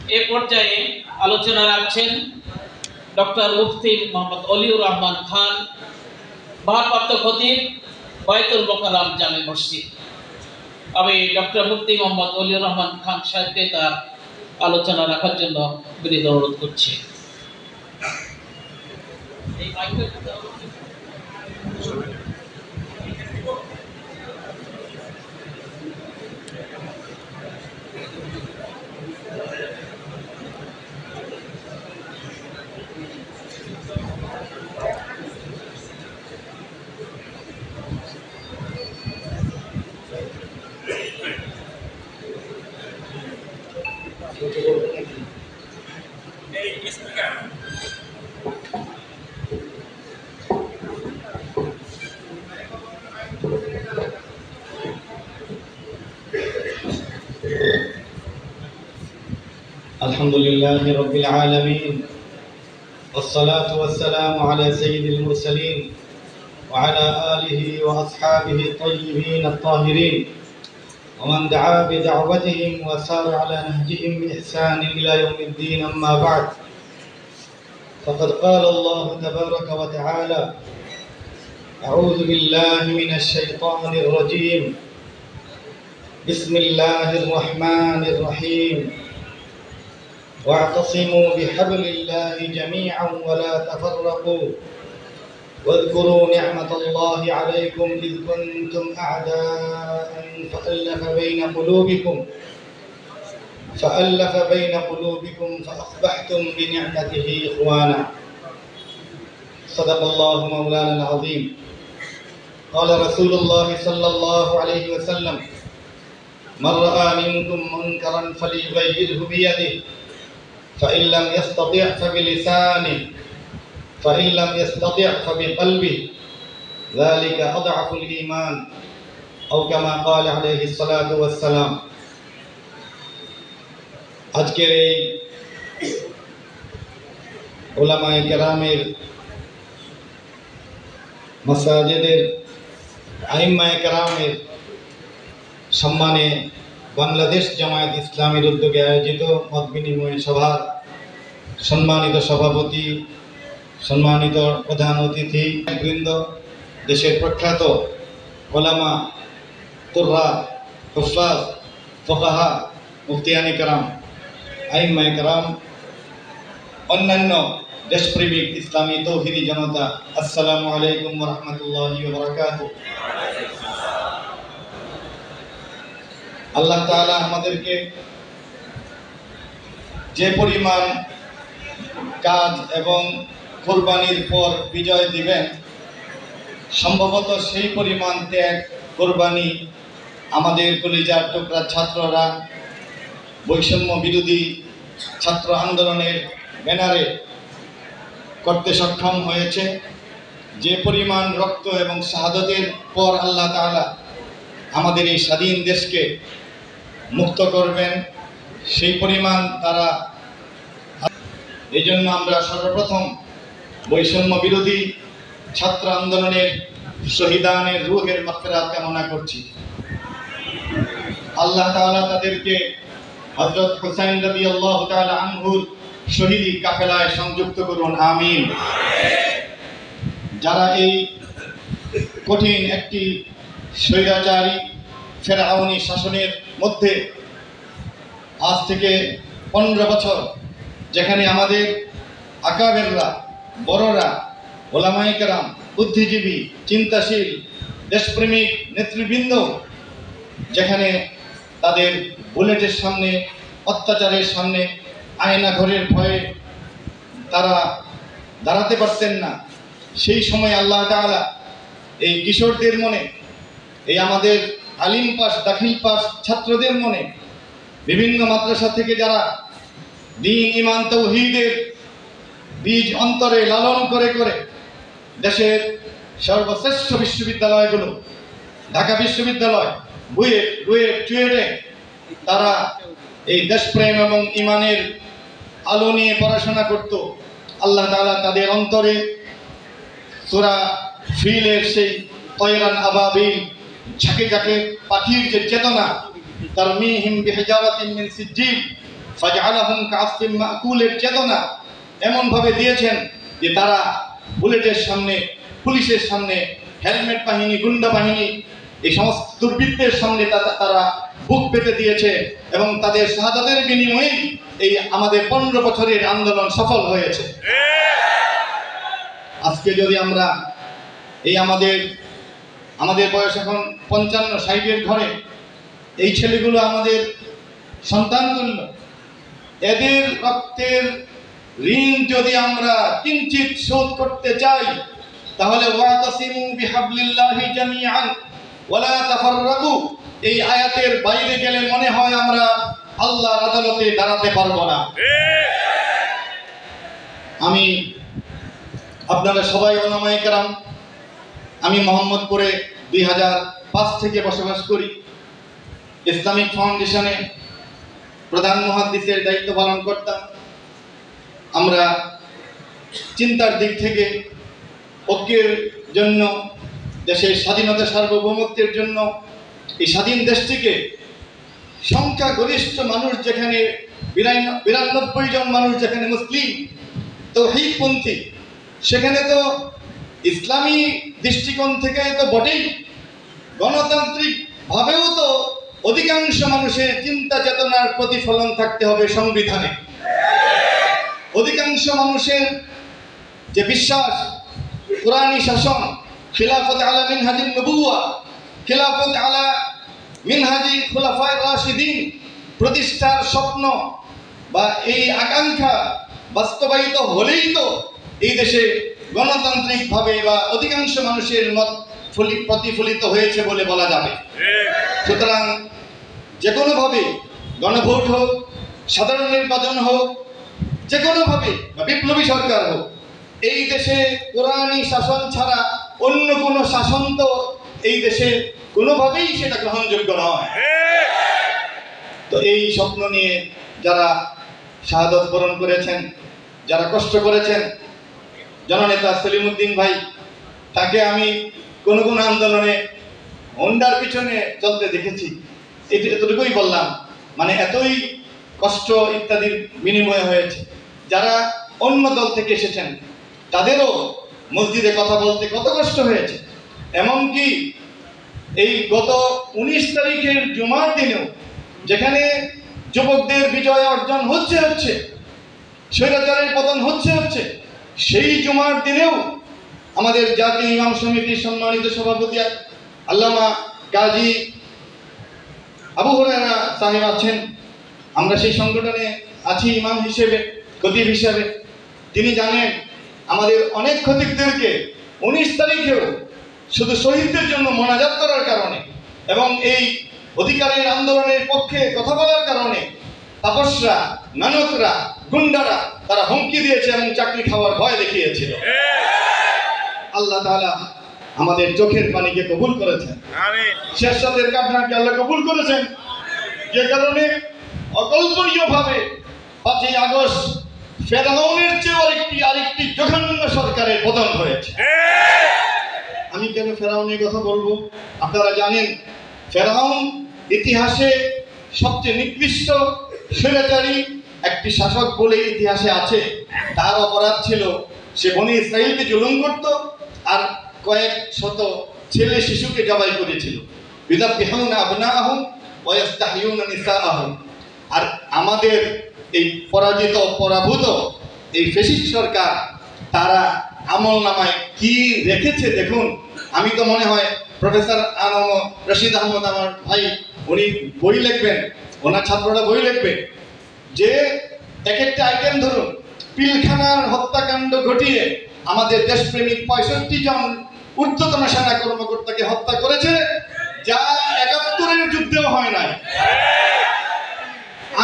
এ পর্যায়ে আলোচনা রাখছেন ডক্টর মুফতি মোহাম্মদ অলিউর রহমান খান, ভারপ্রাপ্ত খতিব বায়তুল মোকাররম জামে মসজিদ। আমি ডক্টর মুফতি মোহাম্মদ অলিউর রহমান খান সাহেবকে তার আলোচনা রাখার জন্য বিনীত অনুরোধ করছি। الحمد لله رب العالمين، والصلاة والسلام على سيد المرسلين وعلى آله وأصحابه الطيبين الطاهرين ومن دعا بدعوتهم وسار على نهجهم بإحسان إلى يوم الدين. أما بعد، فقد قال الله تبارك وتعالى: أعوذ بالله من الشيطان الرجيم، بسم الله الرحمن الرحيم، واعتصموا بحبل الله جميعا ولا تفرقوا واذكروا نعمة الله عليكم إذ كنتم أعداء فألف بين قلوبكم فأصبحتم بنعمته إخوانا. صدق الله مولانا العظيم. قال رسول الله صلى الله عليه وسلم: من رأى منكم منكرا فليغيره بيده، فإن لم يستطع فبلسانه، فإن لم يستطع فبقلبه، ذلك أضعف الإيمان، أو كما قال عليه الصلاة والسلام. আজকের এই উলামায়ে কেরামের, মাসাজিদের আইম্মায়ে কেরামের সম্মানে বাংলাদেশ জামায়াত ইসলামীর উদ্যোগে আয়োজিত মত বিনিময় সভার সম্মানিত সভাপতি, সম্মানিত প্রধান অতিথি বৃন্দ, দেশের প্রখ্যাত ওলামা, কুররা, হুফাজ, ফুকাহা, মুফতিয়ানে কেরাম, আইম্মায়ে কেরাম, অন্যান্য দেশপ্রেমিক ইসলামী তৌহিদি জনতা, আসসালামু আলাইকুম ওয়া রাহমাতুল্লাহি ওয়া বারাকাতুহু। আল্লাহ তাআলা আমাদেরকে যে পরিমাণ কাজ এবং কোরবানির পর বিজয় দিবেন, সম্ভবত সেই পরিমাণ ত্যাগ, কোরবানি আমাদের কলিজার টুকরা ছাত্ররা বৈষম্য বিরোধী ছাত্র আন্দোলনের ব্যানারে করতে সক্ষম হয়েছে। যে পরিমাণ রক্ত এবং শাহাদাতের পর আল্লাহ তাআলা আমাদের এই স্বাধীন দেশকে মুক্ত করবেন, সেই পরিমাণ তারা, এই জন্য আমরা সর্বপ্রথম বৈষম্য বিরোধী ছাত্র আন্দোলনের শহীদানের রূহের মাগফিরাত কামনা করছি। আল্লাহ তাআলা তাদেরকে হযরত হুসাইন রাদিয়াল্লাহু তাআলা আনহুর শহীদি কাফেলায় সংযুক্ত করুন, আমিন। যারা এই কঠিন একটি স্বৈরাচারী ফেরাউনি শাসনের মধ্যে আজ থেকে 15 বছর, যেখানে আমাদের আকাবেররা, বড়রা, ওলামায়ে কেরাম, বুদ্ধিজীবী, চিন্তাশীল, দেশপ্রেমিক নেতৃবৃন্দ, যেখানে তাদের বুলেটের সামনে, অত্যাচারের সামনে, আয়না ঘরের ভয়ে তারা দাঁড়াতে পারতেন না, সেই সময় আল্লাহ তাআলা এই কিশোরদের মনে, এই আমাদের আলিম পাস, দাখিল পাস ছাত্রদের মনে, বিভিন্ন মাদ্রাসা থেকে যারা দ্বীন, ঈমান, তাওহীদের বীজ অন্তরে লালন করে করে দেশের সর্বশ্রেষ্ঠ বিশ্ববিদ্যালয়গুলো, ঢাকা বিশ্ববিদ্যালয়, বুয়েট, চুয়েটে তারা এই দেশপ্রেম এবং ঈমানের আলো নিয়ে পড়াশোনা করত, আল্লাহ তাআলা তাদের অন্তরে সূরা ফিলের সেই তয়রান আবাবিল, ঝাঁকে ঝাঁকে পাখির যে চেতনা, তারমিহিম বিহিজারাতিন মিন সিজ্জিল, ফাজআলাহুম কাআসফিন মাকুলের চেতনা এমনভাবে দিয়েছেন যে তারা বুলেটের সামনে, পুলিশের সামনে, হেলমেট বাহিনী, গুন্ডা বাহিনী, এই সমস্ত দুর্বৃত্তের সামনে তারা বুক পেতে দিয়েছে এবং তাদের শাহাদাতের বিনিময়ে এই আমাদের 15 বছরের আন্দোলন সফল হয়েছে। আজকে যদি আমরা এই আমাদের বয়স এখন 55-60-এর ঘরে, এই ছেলেগুলো আমাদের সন্তানগুলো, এদের রক্তের ঋণ যদি আমরা কিঞ্চিত শোধ করতে চাই তাহলে ওয়াতাসিমু বিহাবলিল্লাহি জামিআন ওয়ালা তাফাররাকু, এই আয়াতের বাইরে গেলে মনে হয় আমরা আল্লাহর আদালতে দাঁড়াতে পারবো না। আমি আপনারা সবাই ওলামায়ে কেরাম, আমি মোহাম্মদপুরে 2005 থেকে বসবাস করি। ইসলামিক ফাউন্ডেশনে প্রধান মুহাদ্দিসের দায়িত্ব পালন করতাম। আমরা চিন্তার দিক থেকে ঐক্যের জন্য, দেশের স্বাধীনতা সার্বভৌমত্বের জন্য, এই স্বাধীন দেশটিকে সংখ্যাগরিষ্ঠ মানুষ যেখানে 92 জন মানুষ যেখানে মুসলিম তাওহীদপন্থী, সেখানে তো ইসলামী দৃষ্টিকোণ থেকে তো বটেই, গণতান্ত্রিক ভাবেও তো অধিকাংশ মানুষের চিন্তা চেতনার প্রতিফলন থাকতে হবে সংবিধানে। অধিকাংশ মানুষের যে বিশ্বাস, কোরআনী শাসন, খিলাফত আলা মিনহাজিন নবুওয়া, খিলাফত আলা মিনহাজি খুলাফায়ে রাশিদিন প্রতিষ্ঠার স্বপ্ন বা এই আকাঙ্ক্ষা বাস্তবায়িত হলেই তো এই দেশে গণতান্ত্রিকভাবে বা অধিকাংশ মানুষের মত প্রতিফলিত হয়েছে বলে বলা যাবে। সুতরাং যে কোনোভাবে গণভোট হোক, সাধারণ নির্বাচন হোক, যে কোনোভাবে বা বিপ্লবী সরকার হোক, এই দেশে কোরআনী শাসন ছাড়া অন্য কোনো শাসন তো এই দেশে কোনোভাবেই সেটা গ্রহণযোগ্য নয়। তো এই স্বপ্ন নিয়ে যারা শাহাদত বরণ করেছেন, যারা কষ্ট করেছেন, জননেতা সেলিমউদ্দিন ভাই, তাকে আমি কোন কোন আন্দোলনে হোন্ডার পিছনে চলতে দেখেছি। এতটুকুই বললাম, মানে এতই কষ্ট ইত্যাদির বিনিময় হয়েছে। যারা অন্য দল থেকে এসেছেন তাদেরও মসজিদে কথা বলতে কত কষ্ট হয়েছে। এমনকি এই গত 19 তারিখের জুমার দিনেও যেখানে যুবকদের বিজয় অর্জন হচ্ছে, স্বৈরাচারের পতন হচ্ছে, সেই জুমার দিনেও আমাদের জাতীয় ইমাম সমিতির সম্মানিত সভাপতি আল্লামা কাজী আবু হুরায়রা সাহেব আছেন। আমরা সেই সংগঠনে আছি ইমাম হিসেবে, খতিব হিসেবে। তিনি জানেন আমাদের অনেক খতিবদেরকে 19 তারিখেও শুধু শহীদদের জন্য মোনাজাত করার কারণে এবং এই অধিকারের আন্দোলনের পক্ষে কথা বলার কারণে তাপসরা, নানকরা, গুন্ডারা তারা হুমকি দিয়েছে এবং চাকরি খাওয়ার ভয় দেখিয়েছিল। আল্লাহ তাআলা আমাদের চোখের পানিকে কবুল করেছেন, শেরশাদের কান্নাকে আল্লাহ কবুল করেছেন, যে কারণে অকল্পনীয়ভাবে 5ই আগস্ট ফেরাউনের চেয়ে আরেকটি জঘন্য সরকারের পতন হয়েছে। আমি কেন ফেরাউনের কথা বলবো? আপনারা জানেন ফেরাউন ইতিহাসে সবচেয়ে নিকৃষ্ট স্বৈরাচারী একটি শাসক বলে ইতিহাসে আছে। তার অপরাধ ছিল সে বনি ইসরাইলকে জুলুম করত আর কয়েক শত ছেলে শিশুকে জবাই করেছিল। ইউযাববিহুনা আবনাআহুম ওয়া ইস্তাহইয়ুনা নিসাআহুম। আর আমাদের এই পরাভূত এই ফ্যাসিস্ট সরকার, তারা আমল নামায় কি রেখেছে দেখুন। আমি তো মনে হয় প্রফেসর রশিদ আহমদ আমার ভাই, উনি বই লিখবেন, ওনার ছাত্ররা বই লিখবে যে এক একটা আইটেম ধরুন, পিলখানার হত্যাকাণ্ড ঘটিয়ে আমাদের দেশপ্রেমিক 65 জন ঊর্ধ্বতন সেনা কর্মকর্তাকে হত্যা করেছে, যা 71-এর যুদ্ধেও হয় নাই।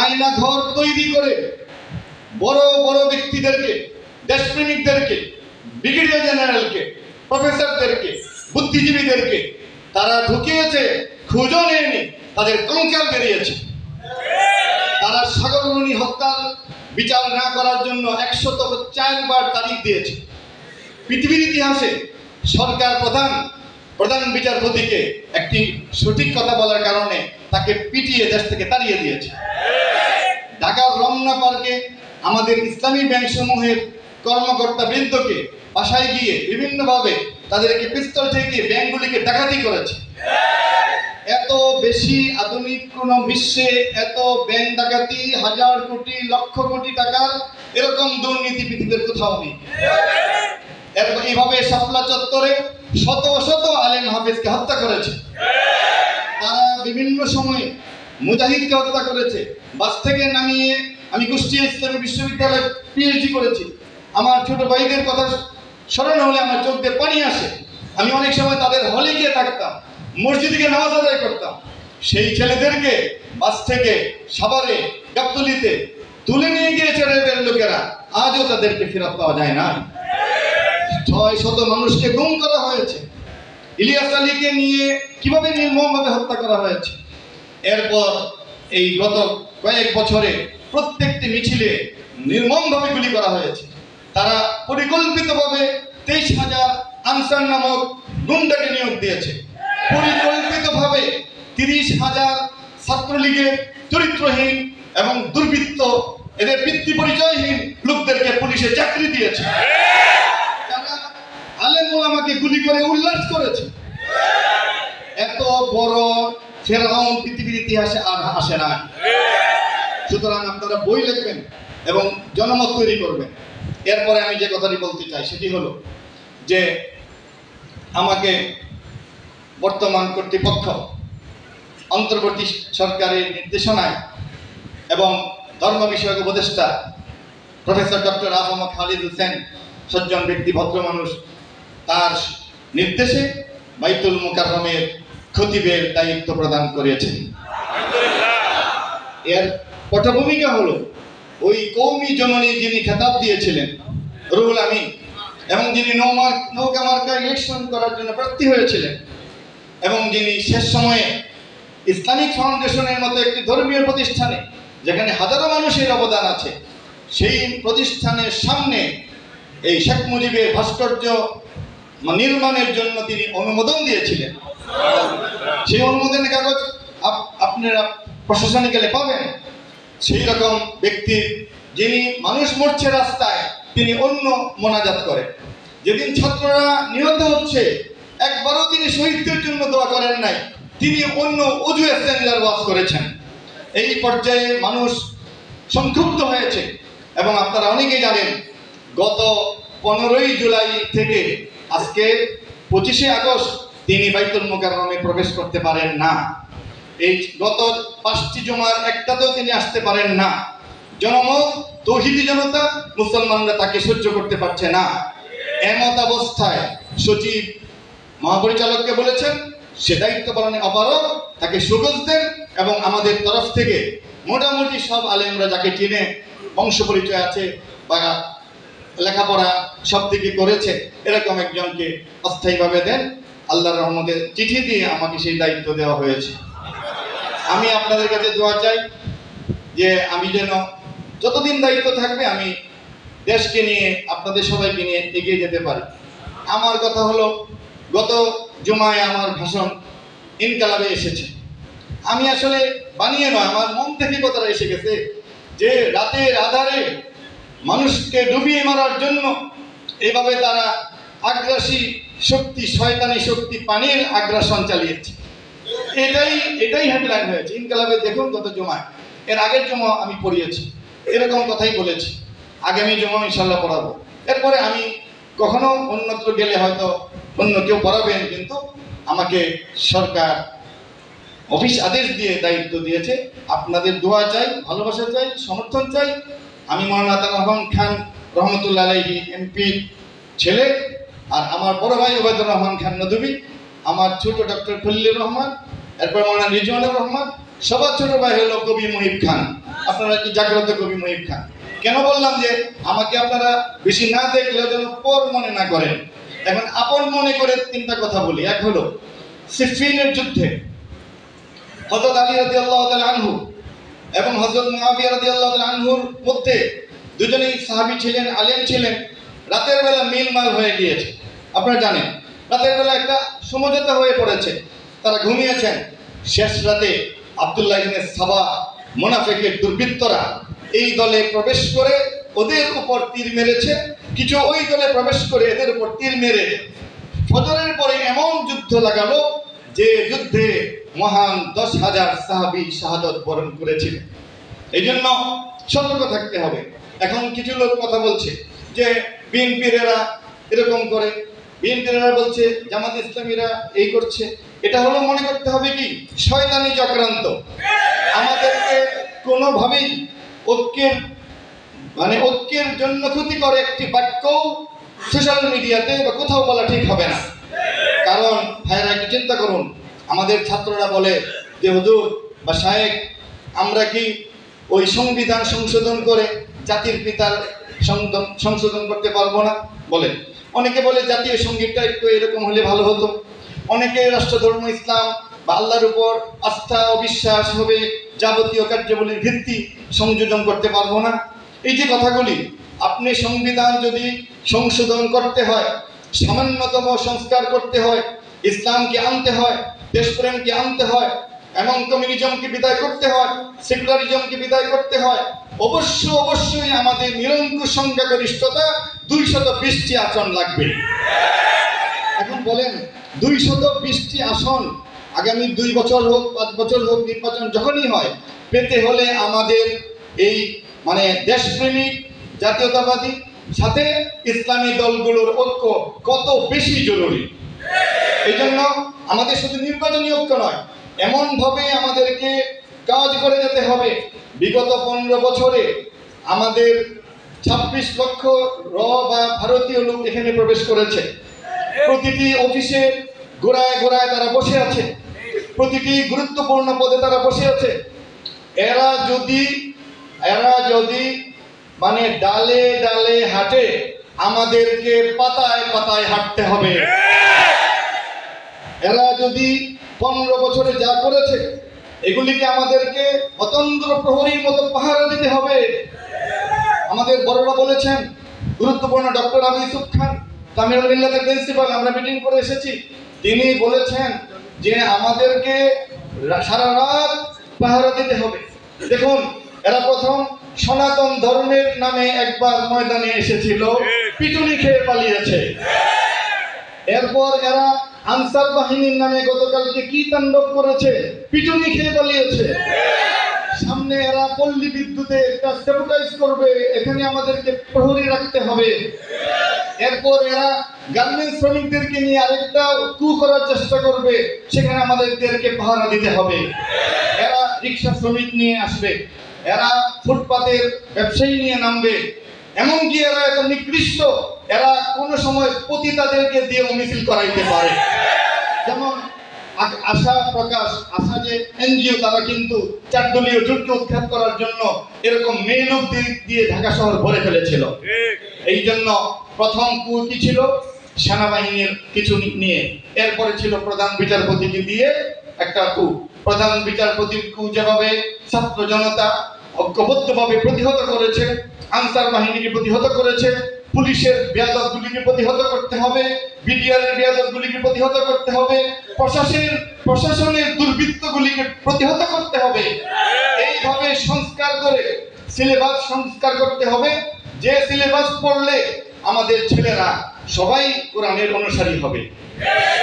আয়না ঘর তৈরি করে বড় বড় ব্যক্তিদেরকে, দেশপ্রেমিকদেরকে, ব্রিগেডিয়ার জেনারেলকে, প্রফেসরদেরকে, বুদ্ধিজীবীদেরকে তারা ঢুকিয়েছে, খুঁজো নেয়নি, তাদের কঙ্কাল বেরিয়েছে। তারা সাগররুনি হত্যার বিচার না করার জন্য 104 বার তারিখ দিয়েছে। পৃথিবীর ইতিহাসে সরকার প্রধান বিচারপতিকে একটি সঠিক কথা বলার কারণে তাকে পিটিয়ে দেশ থেকে তাড়িয়ে দিয়েছে। ঢাকার রমনা পার্কে আমাদের ইসলামী ব্যাংক সমূহের কর্মকর্তা বৃন্দকে বাসায় গিয়ে বিভিন্নভাবে তাদেরকে পিস্তল ঠেকিয়ে ব্যাংকগুলিকে ডাকাতি করেছে। এত বেশি আধুনিক কোন বিশ্বে এত ব্যাংক ডাকাতি, হাজার কোটি লক্ষ কোটি টাকার এরকম দুর্নীতি পৃথিবীর কোথাও নেই। এইভাবে শাপলা চত্বরে শত শত আলেম হাফেজকে হত্যা করেছে। তারা বিভিন্ন সময়ে মুজাহিদকে হত্যা করেছে। বাস থেকে নামিয়ে আমি কুষ্টিয়া ইসলামী বিশ্ববিদ্যালয়ে পিএইচডি করেছি। আমার ছোট ভাইদের কথা স্মরণ হলে আমার চোখ দিয়ে পানি আসে। আমি অনেক সময় তাদের হলে গিয়ে থাকতাম, মসজিদে গিয়ে নামাজ আদায় করতাম। সেই ছেলেদেরকে বাস থেকে সাভারে, গাবতলীতে তুলে নিয়ে গিয়েছে রেবের লোকেরা, আজও তাদেরকে ফেরত পাওয়া যায় না। ৬০০ মানুষকে গুম করা হয়েছে। ইলিয়াস আলীকে নিয়ে কিভাবে নির্মমভাবে হত্যা করা হয়েছে। এরপর এই গত কয়েক বছরে প্রত্যেকটি মিছিলে নির্মমভাবে গুলি করা হয়েছে। তারা পরিকল্পিতভাবে ২৩,০০০ আনসার নামক গুন্ডাকে নিয়োগ দিয়েছে। পরিকল্পিতভাবে ৩০,০০০ ছাত্রলীগের চরিত্রহীন এবং দুর্বৃত্ত, এদের বৃত্তি পরিচয়হীন লোকদেরকে পুলিশে চাকরি দিয়েছে। তারা আলেম ওলামাকে গুলি করে উল্লাস করেছে। এত বড় ফেরাউন পৃথিবীর ইতিহাসে আর আসে না। সুতরাং আপনারা বই লিখবেন এবং জনমত তৈরি করবেন। এরপরে আমি যে কথাটি বলতে চাই সেটি হলো যে আমাকে বর্তমান কর্তৃপক্ষ অন্তর্বর্তী সরকারের নির্দেশনায় এবং ধর্ম বিষয়ক উপদেষ্টা প্রফেসর ডক্টর আহমদ খালিদ হোসেন, সজ্জন ব্যক্তি, ভদ্র মানুষ, তার নির্দেশে বাইতুল মুকাররমের খতিবের দায়িত্ব প্রদান করেছেন। এর পটভূমিকা হলো ওই কৌমি জননী যিনি খেতাব দিয়েছিলেন রুহুল আমিন এবং যিনি নৌকা মার্কা ইলেকশন করার জন্য প্রার্থী হয়েছিলেন এবং যিনি শেষ সময়ে ইসলামিক ফাউন্ডেশনের মতো একটি ধর্মীয় প্রতিষ্ঠানে যেখানে হাজারো মানুষের অবদান আছে, সেই প্রতিষ্ঠানের সামনে এই শেখ মুজিবের ভাস্কর্য নির্মাণের জন্য তিনি অনুমোদন দিয়েছিলেন। সেই অনুমোদনের কাগজ আপনারা প্রশাসনে গেলে পাবেন। সেই রকম ব্যক্তি যিনি মানুষ মরছে রাস্তায়, তিনি অন্য মোনাজাত করেন। যেদিন ছাত্ররা নিহত হচ্ছে একবারও তিনি শহীদদের জন্য দোয়া করেন নাই, তিনি অন্য উজু ইস্তেঞ্জার ওয়াজ করেছেন। এই পর্যায়ে মানুষ সংক্ষুব্ধ হয়েছে এবং আপনারা অনেকেই জানেন গত 15ই জুলাই থেকে আজকে 25শে আগস্ট তিনি বাইতুল মুকাররমে প্রবেশ করতে পারেন না। এই গত 5টি জুমার একটাতেও তিনি আসতে পারেন না। জনমত, তৌহিদি জনতা, মুসলমানরা তাকে সহ্য করতে পারছে না। এমত অবস্থায় সচিব মহাপরিচালককে বলেছেন সে দায়িত্ব পালনে অপারগ, তাকে সুযোগ দেন এবং আমাদের তরফ থেকে মোটামুটি সব আলেমরা যাকে চিনে, বংশ পরিচয় আছে বা লেখাপড়া সব দিকে করেছে, এরকম একজনকে অস্থায়ীভাবে দেন। আল্লাহর রহমতে চিঠি দিয়ে আমাকে সেই দায়িত্ব দেওয়া হয়েছে। আমি আপনাদের কাছে দোয়া চাই যে আমি যেন যতদিন দায়িত্ব থাকবে আমি দেশকে নিয়ে, আপনাদের সবাইকে নিয়ে এগিয়ে যেতে পারি। আমার কথা হলো, গত জুমায় আমার ভাষণ ইনকালাবে এসেছে। আমি আসলে বানিয়ে নয়, আমার মন থেকে কথাটা এসে গেছে যে রাতের আধারে মানুষকে ডুবিয়ে মারার জন্য এভাবে তারা আগ্রাসী শক্তি, শয়তানি শক্তি, পানির আগ্রাসন চালিয়েছে। এটাই হেডলাইন হয়েছে ইনকালাবে। দেখুন গত জুমায়, এর আগের জুমা আমি পড়িয়েছি, এরকম কথাই বলেছি। আগামী জুমা ইনশাল্লাহ পড়াবো। এরপরে আমি কখনো অন্যত্র গেলে হয়তো অন্য কেউ পড়াবেন, কিন্তু আমাকে সরকার অফিস আদেশ দিয়ে দায়িত্ব দিয়েছে। আপনাদের দোয়া চাই, ভালোবাসা চাই, সমর্থন চাই। আমি মাওলানা আতাউর রহমান খান রহমতুল্লাহ আলাইহি এমপি ছেলে, আর আমার বড় ভাই ওবায়দুর রহমান খান নদভী, আমার ছোট ডক্টর খলিলুর রহমান, এরপর মাওলানা রিজওয়ানুর রহমান, সবার ছোট ভাই হলো কবি মুহিব খান। আপনারা কি জাগ্রত কবি মুহিব খান? কেন বললাম যে আমাকে আপনারা বেশি না দেখলেও যেন পর মনে না করেন। এখন আপন মনে করে তিনটা কথা বলি। এক হলো সিফিনের যুদ্ধে হযরত আলী রাদিয়াল্লাহু তাআলা আনহু এবং হযরত মুআবিয়া রাদিয়াল্লাহু তাআলা আনহুর মধ্যে দুজনেই সাহাবী ছিলেন, আলেম ছিলেন। রাতের বেলা মিলমাল হয়ে গিয়েছে। আপনারা জানেন রাতের বেলা একটা সমঝোতা হয়ে পড়েছে, তারা ঘুমিয়েছেন। শেষ রাতে আব্দুল্লাহ ইবনে সাবা মুনাফিকের দুর্বৃত্তরা এই দলে প্রবেশ করে ওদের উপর তীর মেরেছে, কিছু ওই দলে প্রবেশ করে এদের উপর তীর মেরে ফজরের পরে এমন যুদ্ধ লাগালো যে যুদ্ধে মহান 10,000 সাহাবী শাহাদত বরণ করেছিলেন। এই জন্য সতর্ক থাকতে হবে। এখন কিছু লোক কথা বলছে যে বিএনপির এরা এরকম করে, বিএনপির এরা বলছে জামাত ইসলামীরা এই করছে। এটা হলো মনে করতে হবে কি শয়তানি চক্রান্ত। আমাদেরকে কোনোভাবেই ঐক্যের জন্য ক্ষতি করে একটি বাক্য সোশ্যাল মিডিয়াতে বা কোথাও বলা ঠিক হবে না। কারণ ভাইরা একটু চিন্তা করুন, আমাদের ছাত্ররা বলে যে হুজুর বা শায়েখ, আমরা কি ওই সংবিধান সংশোধন করে জাতির পিতার সংশোধন করতে পারবো না? বলেন। অনেকে বলে জাতীয় সঙ্গীতটা একটু এরকম হলে ভালো হতো। অনেকে রাষ্ট্রধর্ম ইসলাম বা আল্লাহর উপর আস্থা ও বিশ্বাস হবে যাবতীয় কার্যাবলীর ভিত্তি সংযোজন করতে পারবো না। এই যে কথাগুলি, আপনি সংবিধান যদি সংশোধন করতে হয়, সামান্যতম সংস্কার করতে হয়, ইসলামকে আনতে হয়, দেশপ্রেমকে আনতে হয়, এবং কমিউনিজমকে বিদায় করতে হয়, সেকুলারিজমকে বিদায় করতে হয়, অবশ্যই আমাদের নিরঙ্কুশ সংখ্যাগরিষ্ঠতা 220টি আসন লাগবে। এখন বলেন 220টি আসন আগামী 2 বছর হোক 5 বছর হোক নির্বাচন যখনই হয়, পেতে হলে আমাদের এই দেশপ্রেমিক জাতীয়তাবাদী সাথে ইসলামী দলগুলোর ঐক্য কত বেশি জরুরি। এই জন্য আমাদের শুধু নির্বাচনী ঐক্য নয়, এমনভাবে আমাদেরকে কাজ করে যেতে হবে। বিগত 15 বছরে আমাদের 26 লক্ষ বা ভারতীয় লোক এখানে প্রবেশ করেছে। প্রতিটি অফিসে গোড়ায় গোড়ায় তারা বসে আছে, প্রতিটি গুরুত্বপূর্ণ পদে তারা বসে আছে। এরা যদি ডালে ডালে হাঁটে, আমাদেরকে পাতায় পাতায় হাঁটতে হবে। এরা যদি 15 বছরে যা করেছে, এগুলিকে আমাদেরকে অতন্দ্র প্রহরীর মতো পাহারা দিতে হবে। আমাদের বড়রা বলেছেন, গুরুত্বপূর্ণ ডক্টর আবু ইউসুফ খান, তামিল মিল্লাতের প্রিন্সিপাল, আমরা মিটিং করে এসেছি, তিনি বলেছেন যে আমাদেরকে সারা রাত পাহারা দিতে হবে। দেখুন, এরা প্রথম সনাতন ধর্মের নামে একবার ময়দানে এসেছিল, পিটুনি খেয়ে পালিয়েছে। এরপর এরা আনসার বাহিনীর নামে গতকালকে কি তাণ্ডব করেছে, পিটুনি খেয়ে পালিয়েছে। সামনে এরা পল্লী বিদ্যুতে একটা স্যাবোটাইজ করবে, এখানে আমাদেরকে প্রহরী রাখতে হবে। এরপর এরা গার্মেন্টস শ্রমিকদেরকে নিয়ে আরেকটা কু করার চেষ্টা করবে, সেখানে আমাদেরকে পাহারা দিতে হবে। এরা রিক্সা শ্রমিক নিয়ে আসবে, এরা ফুটপাতের ব্যবসায়ী নিয়ে নামবে। এমনকি এরা এত নিকৃষ্ট, এরা কোনো সময় পতিতাদেরকে দিয়ে মিছিল করাইতে পারে। যেমন আশা যে এনজিও, তারা কিন্তু 4 দলীয় জোটকে উৎখাত করার জন্য এরকম মেয়ে লোক দিয়ে ঢাকা শহর ভরে ফেলেছিল। এই জন্য প্রথম কু কি ছিল, সেনাবাহিনীর কিছু নিয়ে, এরপরে ছিল প্রধান বিচারপতিকে দিয়ে একটা কু। প্রধান বিচারপতির কু যেভাবে ছাত্র জনতা ঐক্যবদ্ধভাবে প্রতিহত করেছে, আনসার বাহিনীকে প্রতিহত করেছে, পুলিশের বেয়াদবগুলিকে প্রতিহত করতে হবে, বিডিআর এর বেয়াদবগুলিকে প্রতিহত করতে হবে, প্রশাসনের দুর্বৃত্তগুলিকে প্রতিহত করতে হবে। এইভাবে সংস্কার করে সিলেবাস সংস্কার করতে হবে, যে সিলেবাস পড়লে আমাদের ছেলেরা সবাই কোরআনের অনুসারী হবে,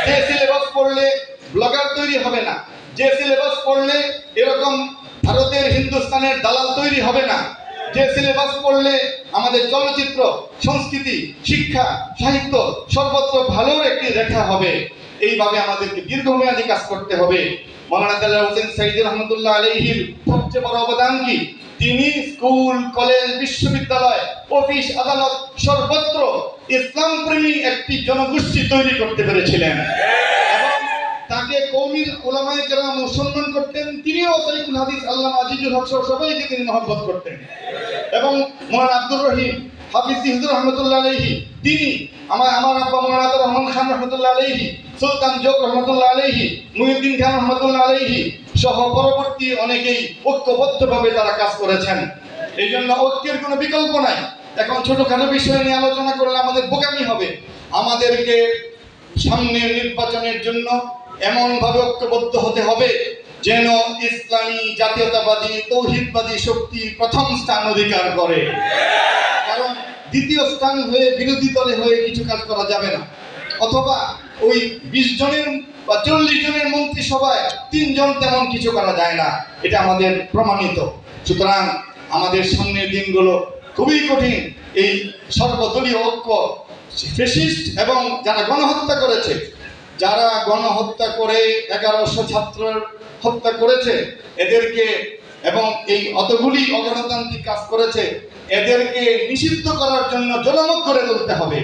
যে সিলেবাস পড়লে ব্লগার তৈরি হবে না, যে সিলেবাস পড়লে এরকম ভারতের হিন্দুস্তানের দালাল তৈরি হবে না, যে সিলেবাস পড়লে আমাদের চলচ্চিত্র, সংস্কৃতি, শিক্ষা, সাহিত্য সর্বত্র ভালোর একটি রেখা হবে। এইভাবে আমাদেরকে দীর্ঘমেয়াদী কাজ করতে হবে। মাওলানা দেলোয়ার হোসেন সাইদি রহমতুল্লাহ আলাইহির সবচেয়ে বড় অবদান কি? তিনি স্কুল, কলেজ, বিশ্ববিদ্যালয়, অফিস, আদালত সর্বত্র ইসলাম প্রেমী একটি জনগোষ্ঠী তৈরি করতে পেরেছিলেন এবং তাকে কওমি উলামায়ে কেরাম সম্মান করতেন। তিনিও সাইকুল হাদিস আল্লামা আজিজুল হক সহ সবাইকে তিনি মহব্বত করতেন। এবং মাওলানা আব্দুর রহিম হাফিজি হুজুর রহমতুল্লাহ আলাইহি, তিনি আমার আব্বা মাওলানা রহমান খান রহমতুল্লাহ আলাইহি, সুলতান জোক রহমতুল্লাহ আলাইহি, মুহিউদ্দিন খান রহমতুল্লাহ আলাইহি সহ পরবর্তী অনেকেই ঐক্যবদ্ধভাবে তারা কাজ করেছেন। এই জন্য ঐক্যের কোনো বিকল্প নাই। এখন ছোটখাটো বিষয় নিয়ে আলোচনা করলে আমাদের বোকামি হবে। আমাদেরকে সামনের নির্বাচনের জন্য এমনভাবে ঐক্যবদ্ধ হতে হবে যেন ইসলামী জাতীয়তাবাদী তৌহিদবাদী শক্তি প্রথম স্থান অধিকার করে। কারণ দ্বিতীয় স্থান হয়ে বিরোধী দলে হয়ে কিছু কাজ করা যাবে না, অথবা ওই 20 জনের বা 40 জনের মন্ত্রিসভায় 3 জন তেমন কিছু করা যায় না, এটা আমাদের প্রমাণিত। সুতরাং আমাদের সামনের দিনগুলো খুবই কঠিন। এই সর্বদলীয় ঐক্য, ফ্যাসিস্ট এবং যারা গণহত্যা করেছে, যারা গণহত্যা করে 1100 ছাত্র হত্যা করেছে এদেরকে, এবং এই অতগুলি অগণতান্ত্রিক কাজ করেছে, এদেরকে নিষিদ্ধ করার জন্য জনমত করে তুলতে হবে।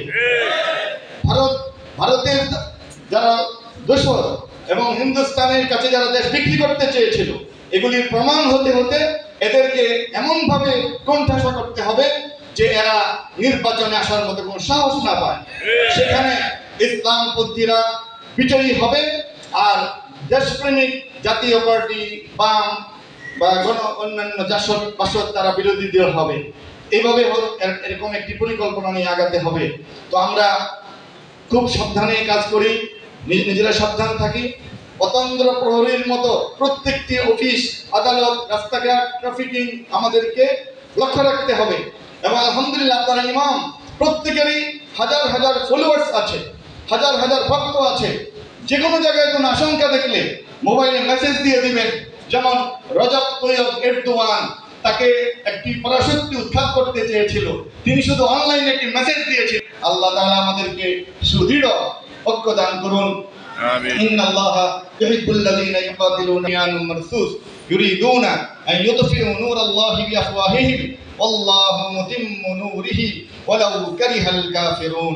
ভারতের যারা দোসর এবং হিন্দুস্তানের কাছে যারা দেশ বিক্রি করতে চেয়েছিল, এগুলির প্রমাণ হতে হতে এদেরকে এমনভাবে কোণঠাসা করতে হবে যে এরা নির্বাচনে আসার মতো কোনো সাহস না পায়। সেখানে ইসলামপন্থীরা বিজয়ী হবে, আর দেশপ্রেমিক জাতীয় পার্টি, বাম বা অন্যান্য বাসদ তারা বিরোধী দল হবে। এইভাবে এরকম একটি পরিকল্পনা নিয়ে আগাতে হবে। তো আমরা খুব সাবধানে কাজ করি, নিজেরা সাবধান থাকি। অতন্দ্র প্রহরীর মতো প্রত্যেকটি অফিস, আদালত, রাস্তাঘাট, ট্রাফিকিং আমাদেরকে লক্ষ্য রাখতে হবে। এবং আলহামদুলিল্লাহ আপনারা ইমাম, প্রত্যেকেরই হাজার হাজার ফলোয়ার্স আছে, হাজার হাজার ভক্ত আছে। যে কোনো জায়গায় কোনো আশঙ্কা দেখলে মোবাইলে মেসেজ দিয়ে দিবেন। যেমন রজব তৈয়ব এরদোয়ান, তাকে একটি পরাশক্তি উৎখাত করতে চেয়েছিল, তিনি শুধু অনলাইনে একটি মেসেজ দিয়েছিলেন। আল্লাহ তাআলা আমাদেরকে সুদৃঢ় ঐক্য দান করুন। আমিন। ইন্নাল্লাহা ইউহিব্বুল লাযীনা ইউকাতিলুনা বিআনুম মারসুস ইউরিদুনা আন ইউতফিউ নূরাল্লাহি বিআফওয়াহিহিম ওয়াল্লাহু মুতিম্মু নূরিহি ওয়ালাউ কারিহাল কাফিরুন।